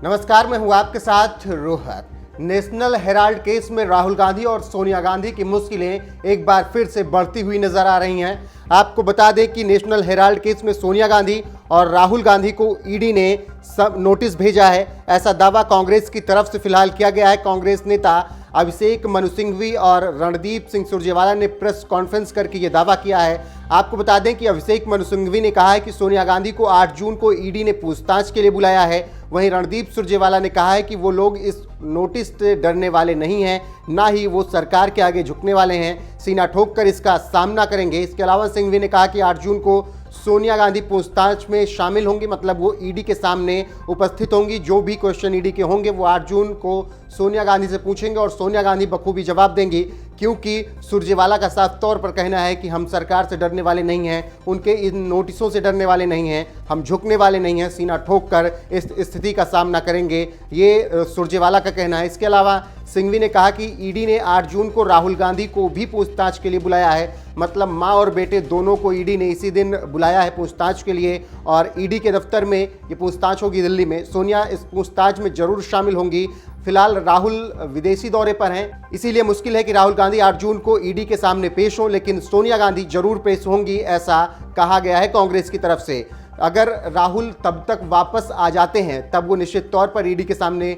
नमस्कार, मैं हूं आपके साथ रोहत। नेशनल हेराल्ड केस में राहुल गांधी और सोनिया गांधी की मुश्किलें एक बार फिर से बढ़ती हुई नजर आ रही हैं। आपको बता दें कि नेशनल हेराल्ड केस में सोनिया गांधी और राहुल गांधी को ईडी ने सब नोटिस भेजा है। ऐसा दावा कांग्रेस की तरफ से फिलहाल किया गया है। कांग्रेस नेता अभिषेक मनु सिंघवी और रणदीप सिंह सुरजेवाला ने प्रेस कॉन्फ्रेंस करके ये दावा किया है। आपको बता दें कि अभिषेक मनु सिंघवी ने कहा है कि सोनिया गांधी को 8 जून को ईडी ने पूछताछ के लिए बुलाया है। वहीं रणदीप सुरजेवाला ने कहा है कि वो लोग इस नोटिस से डरने वाले नहीं हैं, ना ही वो सरकार के आगे झुकने वाले हैं, सीना ठोक कर इसका सामना करेंगे। इसके अलावा सिंघवी ने कहा कि 8 जून को सोनिया गांधी पूछताछ में शामिल होंगी, मतलब वो ईडी के सामने उपस्थित होंगी। जो भी क्वेश्चन ईडी के होंगे वो 8 जून को सोनिया गांधी से पूछेंगे और सोनिया गांधी बखूबी जवाब देंगी, क्योंकि सुरजेवाला का साफ तौर पर कहना है कि हम सरकार से डरने वाले नहीं हैं, उनके इन नोटिसों से डरने वाले नहीं हैं, हम झुकने वाले नहीं हैं, सीना ठोक कर इस स्थिति का सामना करेंगे, ये सुरजेवाला का कहना है। इसके अलावा सिंघवी ने कहा कि ईडी ने 8 जून को राहुल गांधी को भी पूछताछ के लिए बुलाया है, मतलब मां और बेटे दोनों को ईडी ने इसी दिन बुलाया है पूछताछ के लिए और ईडी के दफ्तर में ये पूछताछ होगी दिल्ली में। सोनिया इस पूछताछ में जरूर शामिल होंगी। फिलहाल राहुल विदेशी दौरे पर हैं, इसीलिए मुश्किल है कि राहुल गांधी 8 जून को ईडी के सामने पेश हों, लेकिन सोनिया गांधी जरूर पेश होंगी, ऐसा कहा गया है कांग्रेस की तरफ से। अगर राहुल तब तक वापस आ जाते हैं तब वो निश्चित तौर पर ईडी के सामने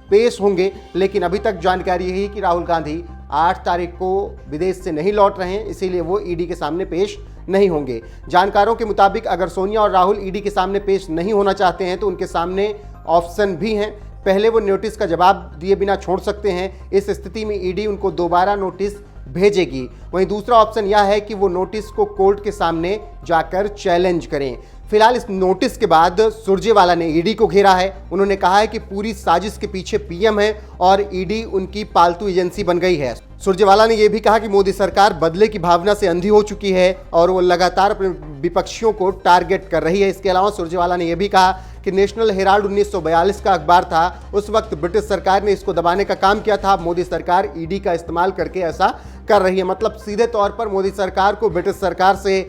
पेश होंगे, लेकिन अभी तक जानकारी यही है कि राहुल गांधी 8 तारीख को विदेश से नहीं लौट रहे हैं, इसीलिए वो ईडी के सामने पेश नहीं होंगे। जानकारों के मुताबिक अगर सोनिया और राहुल ईडी के सामने पेश नहीं होना चाहते हैं तो उनके सामने ऑप्शन भी हैं। पहले वो नोटिस का जवाब दिए बिना छोड़ सकते हैं, इस स्थिति में ईडी उनको दोबारा नोटिस भेजेगी। वहीं दूसरा ऑप्शन यह है कि वो नोटिस को कोर्ट के सामने जाकर चैलेंज करें। फिलहाल इस नोटिस के बाद सुरजेवाला ने ईडी को घेरा है। उन्होंने कहा है कि पूरी साजिश के पीछे पीएम है और ईडी उनकी पालतू एजेंसी बन गई है। सुरजेवाला ने यह भी कहा कि मोदी सरकार बदले की भावना से अंधी हो चुकी है और वो लगातार अपने विपक्षियों को टारगेट कर रही है। इसके अलावा सुरजेवाला ने यह भी कहा कि नेशनल हेराल्ड 1942 का अखबार था, उस वक्त ब्रिटिश सरकार ने इसको दबाने का काम किया था। मोदी सरकार ईडी का इस्तेमाल करके ऐसा कर रही है, मतलब सीधे तौर पर मोदी सरकार को ब्रिटिश सरकार से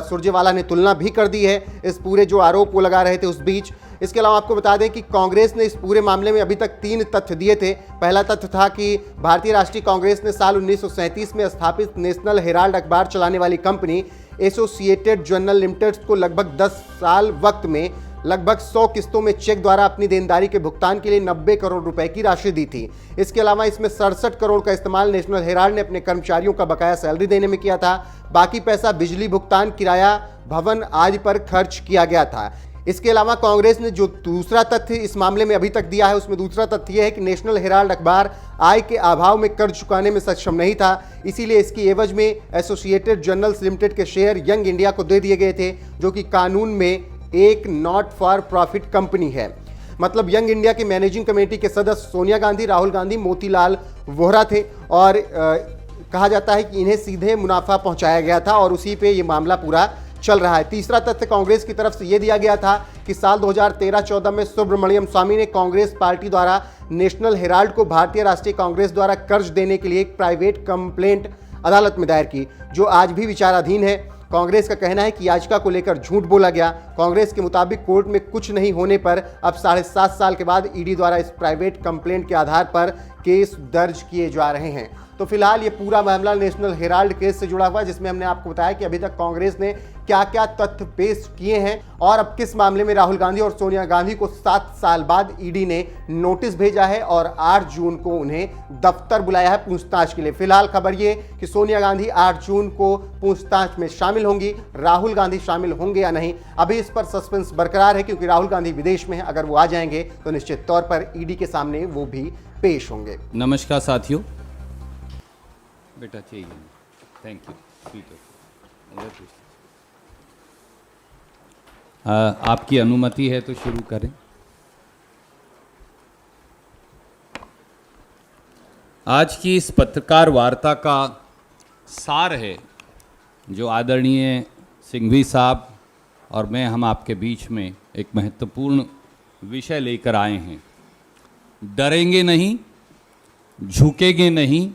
सुरजेवाला ने तुलना भी कर दी है इस पूरे जो आरोप वो लगा रहे थे उस बीच। इसके अलावा आपको बता दें कि कांग्रेस ने इस पूरे मामले में अभी तक 3 तथ्य दिए थे। पहला तथ्य था कि भारतीय राष्ट्रीय कांग्रेस ने साल 1937 में स्थापित नेशनल हेराल्ड अखबार चलाने वाली कंपनी एसोसिएटेड जर्नल लिमिटेड को लगभग 10 साल वक्त में लगभग 100 किस्तों में चेक द्वारा अपनी देनदारी के भुगतान के लिए 90 करोड़ रुपए की राशि दी थी। इसके अलावा इसमें 67 करोड़ का इस्तेमाल नेशनल हेराल्ड ने अपने कर्मचारियों का बकाया सैलरी देने में किया था। बाकी पैसा बिजली भुगतान, किराया, भवन आदि पर खर्च किया गया था। इसके अलावा कांग्रेस ने जो दूसरा तथ्य इस मामले में अभी तक दिया है, उसमें दूसरा तथ्य यह है कि नेशनल हेराल्ड अखबार आय के अभाव में कर्ज चुकाने में सक्षम नहीं था, इसीलिए इसकी एवज में एसोसिएटेड जर्नल्स लिमिटेड के शेयर यंग इंडिया को दे दिए गए थे, जो कि कानून में एक नॉट फॉर प्रॉफिट कंपनी है। मतलब यंग इंडिया की मैनेजिंग कमेटी के सदस्य सोनिया गांधी, राहुल गांधी, मोतीलाल वोहरा थे और कहा जाता है कि इन्हें सीधे मुनाफा पहुंचाया गया था और उसी पे ये मामला पूरा चल रहा है। तीसरा तथ्य कांग्रेस की तरफ से यह दिया गया था कि साल 2013-14 में सुब्रमण्यम स्वामी ने कांग्रेस पार्टी द्वारा नेशनल हेराल्ड को भारतीय राष्ट्रीय कांग्रेस द्वारा कर्ज देने के लिए एक प्राइवेट कंप्लेंट अदालत में दायर की, जो आज भी विचाराधीन है। कांग्रेस का कहना है कि याचिका को लेकर झूठ बोला गया। कांग्रेस के मुताबिक कोर्ट में कुछ नहीं होने पर अब 7.5 साल के बाद ईडी द्वारा इस प्राइवेट कंप्लेंट के आधार पर केस दर्ज किए जा रहे हैं। तो फिलहाल ये पूरा मामला नेशनल हेराल्ड केस से जुड़ा हुआ है, जिसमें हमने आपको बताया कि अभी तक कांग्रेस ने क्या क्या तथ्य पेश किए हैं और अब किस मामले में राहुल गांधी और सोनिया गांधी को 7 साल बाद ईडी ने नोटिस भेजा है और 8 जून को उन्हें दफ्तर बुलाया है पूछताछ के लिए। फिलहाल खबर ये कि सोनिया गांधी 8 जून को पूछताछ में शामिल होंगी, राहुल गांधी शामिल होंगे या नहीं, अभी इस पर सस्पेंस बरकरार है, क्योंकि राहुल गांधी विदेश में है। अगर वो आ जाएंगे तो निश्चित तौर पर ईडी के सामने वो भी पेश होंगे। नमस्कार साथियों, बेटा चाहिए, थैंक यू। आपकी अनुमति है तो शुरू करें। आज की इस पत्रकार वार्ता का सार है जो आदरणीय सिंघवी साहब और मैं हम आपके बीच में एक महत्वपूर्ण विषय लेकर आए हैं। डरेंगे नहीं, झुकेंगे नहीं,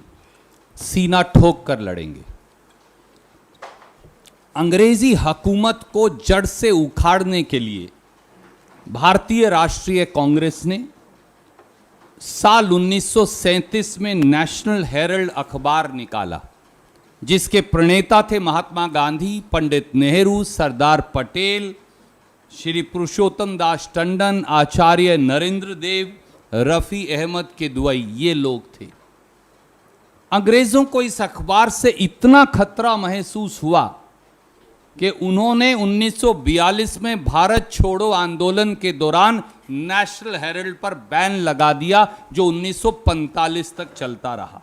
सीना ठोक कर लड़ेंगे। अंग्रेजी हुकूमत को जड़ से उखाड़ने के लिए भारतीय राष्ट्रीय कांग्रेस ने साल 1937 में नेशनल हेरल्ड अखबार निकाला, जिसके प्रणेता थे महात्मा गांधी, पंडित नेहरू, सरदार पटेल, श्री पुरुषोत्तम दास टंडन, आचार्य नरेंद्र देव, रफ़ी अहमद किदवई, ये लोग थे। अंग्रेजों को इस अखबार से इतना खतरा महसूस हुआ कि उन्होंने 1942 में भारत छोड़ो आंदोलन के दौरान नेशनल हेरल्ड पर बैन लगा दिया, जो 1945 तक चलता रहा।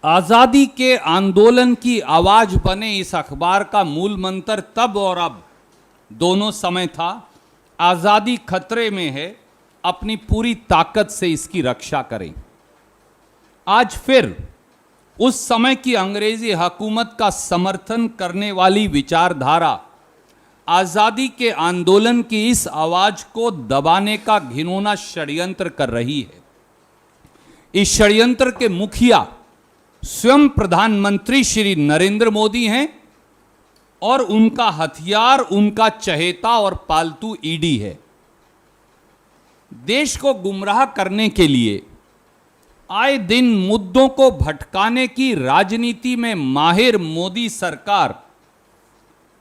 आजादी के आंदोलन की आवाज बने इस अखबार का मूल मंत्र तब और अब दोनों समय था, आजादी खतरे में है, अपनी पूरी ताकत से इसकी रक्षा करें। आज फिर उस समय की अंग्रेजी हुकूमत का समर्थन करने वाली विचारधारा आजादी के आंदोलन की इस आवाज को दबाने का घिनौना षड्यंत्र कर रही है। इस षड्यंत्र के मुखिया स्वयं प्रधानमंत्री श्री नरेंद्र मोदी हैं और उनका हथियार उनका चहेता और पालतू ईडी है। देश को गुमराह करने के लिए आए दिन मुद्दों को भटकाने की राजनीति में माहिर मोदी सरकार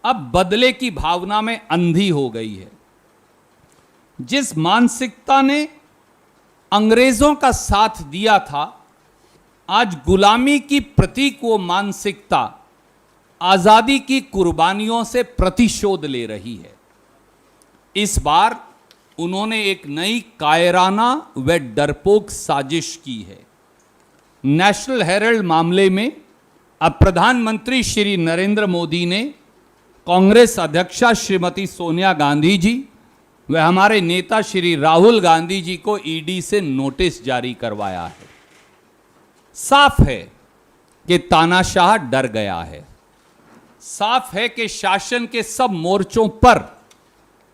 अब बदले की भावना में अंधी हो गई है। जिस मानसिकता ने अंग्रेजों का साथ दिया था, आज गुलामी की प्रतीक वो मानसिकता आजादी की कुर्बानियों से प्रतिशोध ले रही है। इस बार उन्होंने एक नई कायराना व डरपोक साजिश की है। नेशनल हेरल्ड मामले में अब प्रधानमंत्री श्री नरेंद्र मोदी ने कांग्रेस अध्यक्षा श्रीमती सोनिया गांधी जी व हमारे नेता श्री राहुल गांधी जी को ईडी से नोटिस जारी करवाया है। साफ है कि तानाशाह डर गया है। साफ है कि शासन के सब मोर्चों पर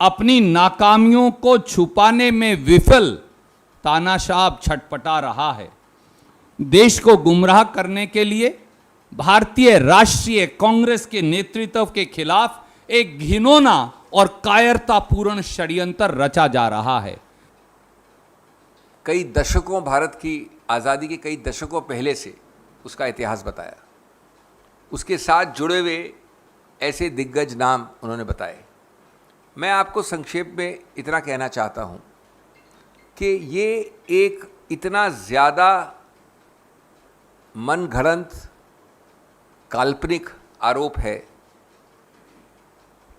अपनी नाकामियों को छुपाने में विफल तानाशाह छटपटा रहा है। देश को गुमराह करने के लिए भारतीय राष्ट्रीय कांग्रेस के नेतृत्व के खिलाफ एक घिनौना और कायरतापूर्ण षड्यंत्र रचा जा रहा है। कई दशकों भारत की आज़ादी के कई दशकों पहले से उसका इतिहास बताया, उसके साथ जुड़े हुए ऐसे दिग्गज नाम उन्होंने बताए। मैं आपको संक्षेप में इतना कहना चाहता हूँ कि ये एक इतना ज़्यादा मनगढ़ंत काल्पनिक आरोप है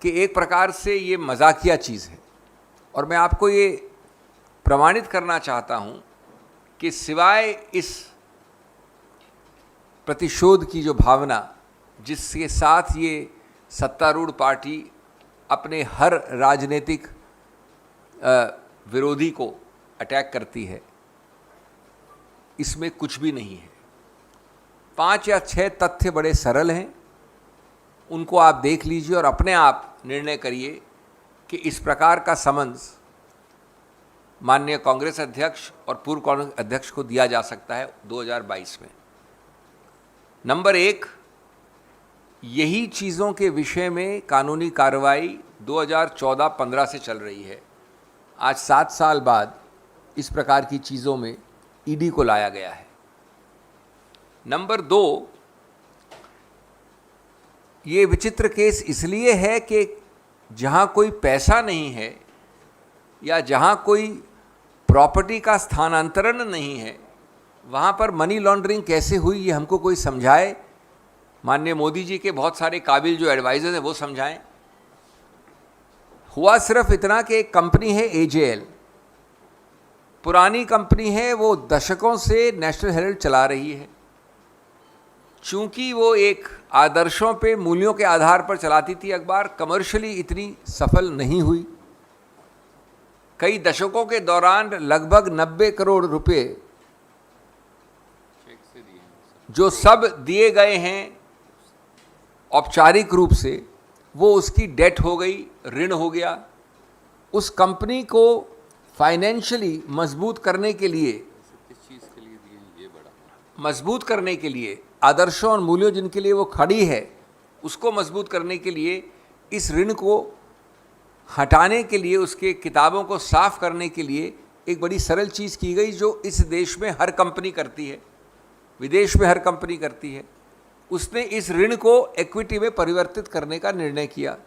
कि एक प्रकार से ये मजाकिया चीज़ है। और मैं आपको ये प्रमाणित करना चाहता हूँ कि सिवाय इस प्रतिशोध की जो भावना जिसके साथ ये सत्तारूढ़ पार्टी अपने हर राजनीतिक विरोधी को अटैक करती है, इसमें कुछ भी नहीं है। 5 या 6 तथ्य बड़े सरल हैं, उनको आप देख लीजिए और अपने आप निर्णय करिए कि इस प्रकार का समन्स माननीय कांग्रेस अध्यक्ष और पूर्व कांग्रेस अध्यक्ष को दिया जा सकता है 2022 में। नंबर 1, यही चीज़ों के विषय में कानूनी कार्रवाई 2014-15 से चल रही है। आज 7 साल बाद इस प्रकार की चीज़ों में ईडी को लाया गया है। नंबर 2, ये विचित्र केस इसलिए है कि जहाँ कोई पैसा नहीं है या जहाँ कोई प्रॉपर्टी का स्थानांतरण नहीं है, वहाँ पर मनी लॉन्ड्रिंग कैसे हुई, ये हमको कोई समझाए। माननीय मोदी जी के बहुत सारे काबिल जो एडवाइजर्स हैं वो समझाएं। हुआ सिर्फ इतना कि एक कंपनी है AJL, पुरानी कंपनी है, वो दशकों से नेशनल हेरल्ड चला रही है। चूंकि वो एक आदर्शों पे मूल्यों के आधार पर चलाती थी अखबार, कमर्शियली इतनी सफल नहीं हुई। कई दशकों के दौरान लगभग 90 करोड़ रुपए जो सब दिए गए हैं औपचारिक रूप से, वो उसकी डेट हो गई, ऋण हो गया। उस कंपनी को फाइनेंशियली मजबूत करने के लिए, मजबूत करने के लिए, आदर्शों और मूल्यों जिनके लिए वो खड़ी है उसको मजबूत करने के लिए इस ऋण को हटाने के लिए, उसके किताबों को साफ करने के लिए एक बड़ी सरल चीज़ की गई जो इस देश में हर कंपनी करती है, विदेश में हर कंपनी करती है। उसने इस ऋण को इक्विटी में परिवर्तित करने का निर्णय किया।